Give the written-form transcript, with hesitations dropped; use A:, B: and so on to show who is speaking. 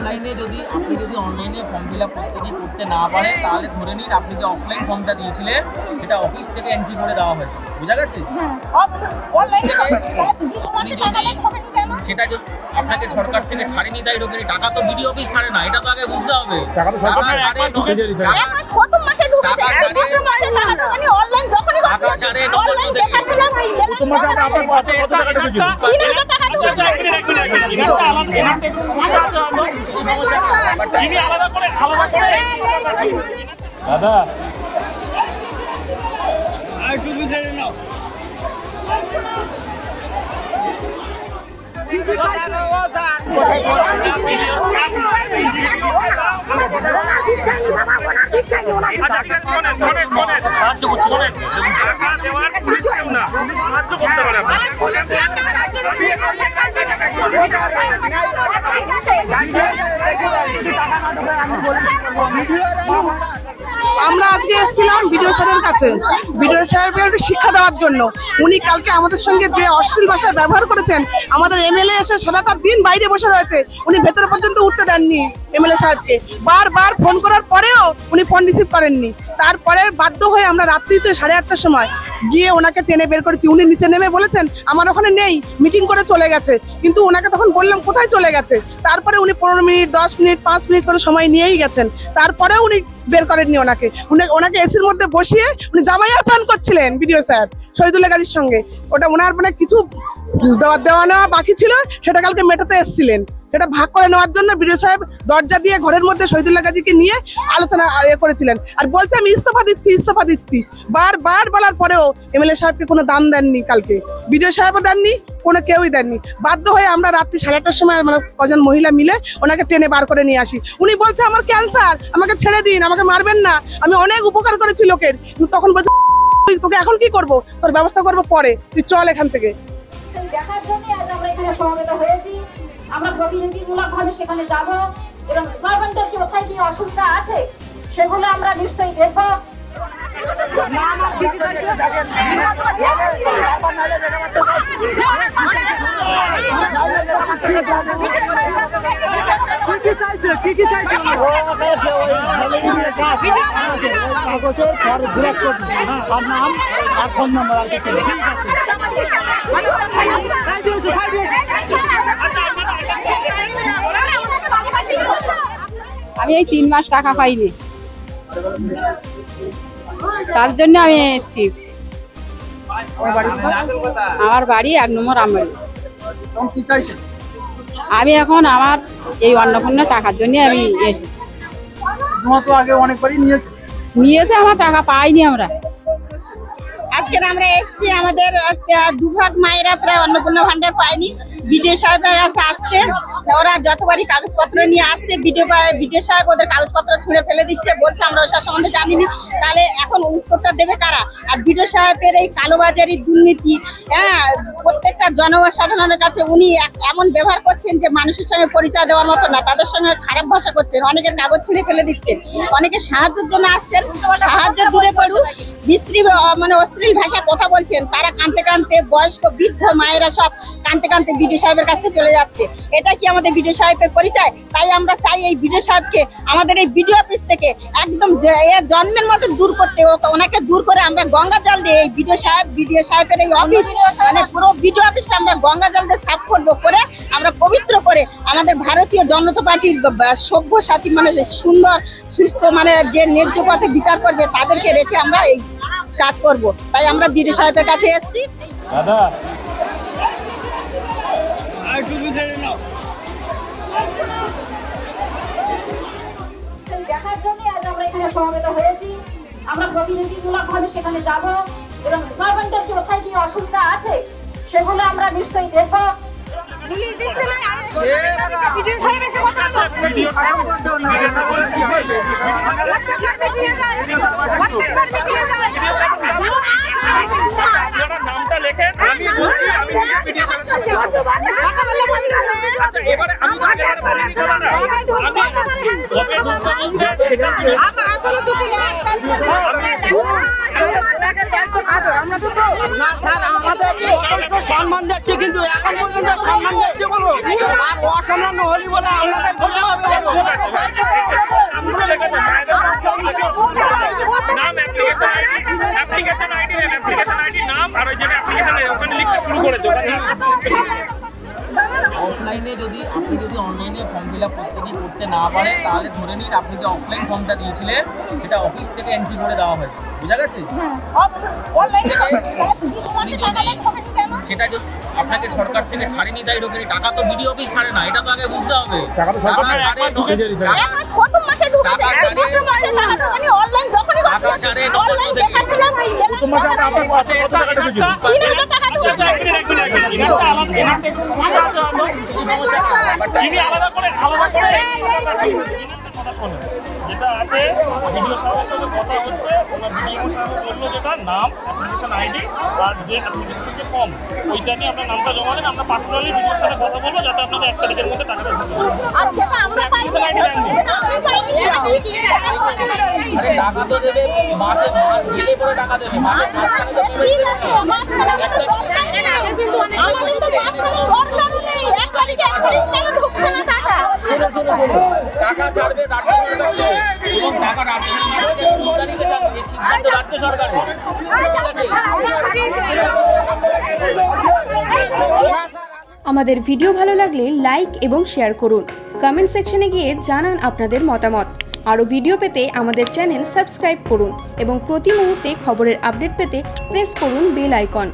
A: অনলাইনে যদি অনলাইনে ফর্ম ফিল আপ করতে না পারেন, তাহলে ধরে নিন আপনি যে অফলাইন ফর্মটা দিয়েছিলেন সেটা অফিস থেকে এন্ট্রি করে দেওয়া হয়েছে, বোঝা গেছে? সেটা যদি আপনাকে সরকার থেকে ছাড়েনি তাই ঢোকেনি, টাকা তো বিডিও অফিস ছাড়ে না, এটা তো আগে বুঝতে হবে। টাকা ছাড়ে
B: দাদা
C: আমরা আজকে এসেছিলাম বিডিও স্যারের কাছে, বিডিও সাহেবকে একটু শিক্ষা দেওয়ার জন্য। উনি কালকে আমাদের সঙ্গে যে অশ্লীল ভাষায় ব্যবহার করেছেন, আমাদের এমএলএ এসে সারাটা দিন বাইরে বসে রয়েছে, উনি ভেতরে পর্যন্ত উঠতে দেননি এমএলএ সাহেবকে। বারবার ফোন করার পরেও উনি ফোন রিসিভ করেননি। তারপরে বাধ্য হয়ে আমরা রাত্রিতে 8:30টার সময় গিয়ে ওনাকে টেনে বের করেছি। উনি নিচে নেমে বলেছেন আমার ওখানে নেই, মিটিং করে চলে গেছে। কিন্তু ওনাকে তখন বললাম কোথায় চলে গেছে। তারপরে উনি 15 মিনিট 10 মিনিট 5 মিনিট করে সময় নিয়েই গেছেন। তারপরেও উনি বের করেননি ওনাকে এসির মধ্যে বসিয়ে উনি জামাই আপ্যায়ন করছিলেন বিডিও সাহেব শহীদুল্লাহ গাজীর সঙ্গে। ওটা ওনার কিছু দেওয়া নেওয়া বাকি ছিল, সেটা কালকে মেটাতে এসেছিলেন। সেটা ভাগ করে নেওয়ার জন্য বিডিও সাহেব দরজা দিয়ে ঘরের মধ্যে শহীদুল্লাহ গাজীকে নিয়ে আলোচনা করেছিলেন। আর বলছে আমি ইস্তফা দিচ্ছি। বারবার বলার পরেও এমএলএ সাহেবকে কোনো দাম দেননি, কালকে বিডিও সাহেবও দেননি, কোনো কেউই দেননি। বাধ্য হয়ে আমরা রাত্রি 8:30টার সময় কজন মহিলা মিলে ওনাকে টেনে বার করে নিয়ে আসি। উনি বলছে আমার ক্যান্সার, আমাকে ছেড়ে দিন, আমাকে মারবেন না, আমি অনেক উপকার করেছি লোকের। তখন বলছে তোকে এখন কি করব, তোর ব্যবস্থা করবো পরে, তুই চল এখান থেকে।
D: দেখার জন্য আজ আমরা এখানে সমবেত হয়েছি। আমরা প্রতিনিধিমূলকভাবে সেখানে যাব এবং গভর্নমেন্টের যে কোথায় যে অসুবিধা আছে সেগুলো আমরা নিশ্চয়ই দেখব।
E: আমি এই 3 মাস টাকা পাইনি, তার জন্য আমি এসেছি। আমার বাড়ি 1 নম্বর আমবাড়ি। আমি এখন আমার এই অন্নপূর্ণা টাকার জন্য আমি এসেছি। নিয়েছে, আমার টাকা পাইনি আমরা।
C: আজকে আমরা এসেছি, আমাদের দুভাগ মায়েরা প্রায় অন্নপূর্ণা ভান্ডার পায়নি। বিডিও সাহেবের কাছে আসছে, ওরা যতবারই কাগজপত্র নিয়ে আসছে বিডিও সাহেব ওদের কাগজপত্র ছুঁড়ে ফেলে দিচ্ছে, বলছে আমরা ওসব সম্বন্ধে জানি না। তাহলে এখন উত্তরটা দেবে কারা? আর বিডিও সাহেবের এই কালোবাজারি দুর্নীতি, প্রত্যেকটা জনসাধারণের কাছে উনি এমন ব্যবহার করছেন যে মানুষের সঙ্গে পরিচয় দেওয়ার মতো না, তাদের সঙ্গে খারাপ ভাষা করছেন, অনেকের কাগজ ছুঁড়ে ফেলে দিচ্ছেন, অনেকে সাহায্যের জন্য আসছেন, সাহায্য দূরে পড়ুন, বিশ্রী অশ্লীল ভাষা কথা বলছেন। তারা কাঁদতে কাঁদতে, বয়স্ক বৃদ্ধ মায়েরা সব কাঁদতে কাঁদতে বিডিও সাহেবের কাছে চলে যাচ্ছে। এটা কি আমাদের বিডিও সাহেবের পরিচয়? তাই আমরা চাই এই বিডিও সাহেবকে আমাদের এই বিডিও অফিস থেকে একদম জন্মের মতো দূর করতে, ওনাকে দূর করে আমরা গঙ্গা জল দিয়ে এই বিডিও সাহেবের এই অফিস পুরো বিডিও অফিসটা আমরা গঙ্গা জল দিয়ে সাফ করবো, করে আমরা পবিত্র করে আমাদের ভারতীয় জনতা পার্টির সভ্য সাথী সুন্দর সুস্থ যে ন্যায্য পথে বিচার করবে তাদেরকে রেখে আমরা এই কাজ করব। তাই আমরা বিডিও সাহেবের কাছে এসেছি।
B: দাদা
D: দেখার জন্য আজ আমরা এখানে সমবেত হয়েছি। আমরা প্রতিনিধিমূলকভাবে সেখানে যাব এবং গভর্নমেন্টের যে কোথায় যে অসুবিধা আছে সেগুলো আমরা নিশ্চয়ই দেখব।
F: নামটা লেখেন, আমি বলছি আমি বিডিও সাহেবের সাথে আচ্ছা এবারে আমি
G: সম্মান দিচ্ছে, কিন্তু এখন পর্যন্ত সম্মান দিচ্ছে বলো, আর অসম্মান হলি বলে আপনাদের
F: চোখ আছে নামগুলো লেখা আছে নাম অ্যাপ্লিকেশন আইডি নাম আর ওই যে অ্যাপ্লিকেশন ওখানে লিখতে শুরু করেছে ওখানে
A: অফলাইনে যদি আপনি যদি অনলাইনে ফর্ম ফিল আপ করতে না পারেন তাহলে ধরে নিন আপনি যে অফলাইন ফর্মটা দিয়েছিলেন সেটা অফিস থেকে এন্ট্রি করে দেওয়া হয়েছে, বুঝা গেছে? সেটা যদি আপনাকে সরকার থেকে ছাড়েনি তাই ঢোকেনি, টাকা তো বিডিও অফিস ছাড়ে না, এটা তো আগে বুঝতে হবে। টাকা ছাড়ে
B: প্রথম মাসে আপনার কত টাকা ঢুকেছিল?
F: যেটা আছে ভিডিও সাহেবের সাথে কথা হচ্ছে, ওনার ভিডিও সাহেব বললো যেটা নাম অ্যাপ্লিকেশন আইডি আর যে অ্যাপ্লিকেশনের যে ফর্ম ওইটা নিয়ে আপনার নামটা জমা দেন, আমরা পার্সোনালি ভিডিওর সাথে কথা বলবো যাতে আপনাদের 1 তারিখের মধ্যে টাকাটা ঢুকে যায়।
A: আরে টাকা তো দেবে মাস গেলে পরে টাকা দেবে, মাসের টাকা ছাড়বে এবং টাকা রাজ্য সিদ্ধান্ত রাজ্য সরকারের।
H: আমাদের ভিডিও ভালো লাগলে লাইক এবং শেয়ার করুন, কমেন্ট সেকশনে গিয়ে জানান আপনাদের মতামত। আরও ভিডিও পেতে আমাদের চ্যানেল সাবস্ক্রাইব করুন এবং প্রতি মুহূর্তে খবরের আপডেট পেতে প্রেস করুন বেল আইকন।